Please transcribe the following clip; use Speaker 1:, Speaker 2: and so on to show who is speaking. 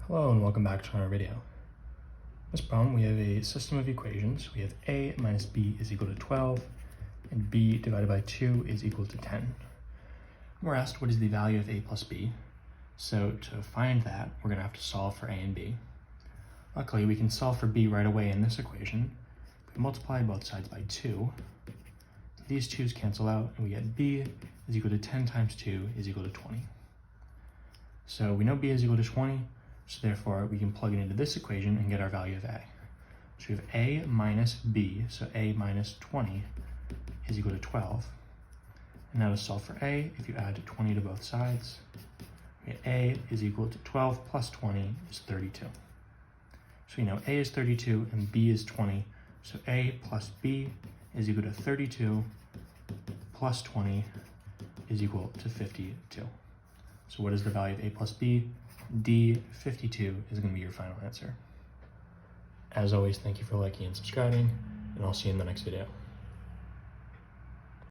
Speaker 1: Hello and welcome back to our video. In this problem we have a system of equations. We have a minus b is equal to 12 and b divided by 2 is equal to 10. We're asked what is the value of a plus b. So to find that, we're going to have to solve for a and b. Luckily we can solve for b right away in this equation. We multiply both sides by 2. These 2's cancel out and we get b is equal to 10 times 2 is equal to 20. So we know b is equal to 20. So therefore, we can plug it into this equation and get our value of a. So we have a minus b, so a minus 20 is equal to 12. And now to solve for a, if you add 20 to both sides, we get a is equal to 12 plus 20 is 32. So we know a is 32 and b is 20, so a plus b is equal to 32 plus 20 is equal to 52. So what is the value of a plus b? D, 52 is going to be your final answer. As always, thank you for liking and subscribing, and I'll see you in the next video.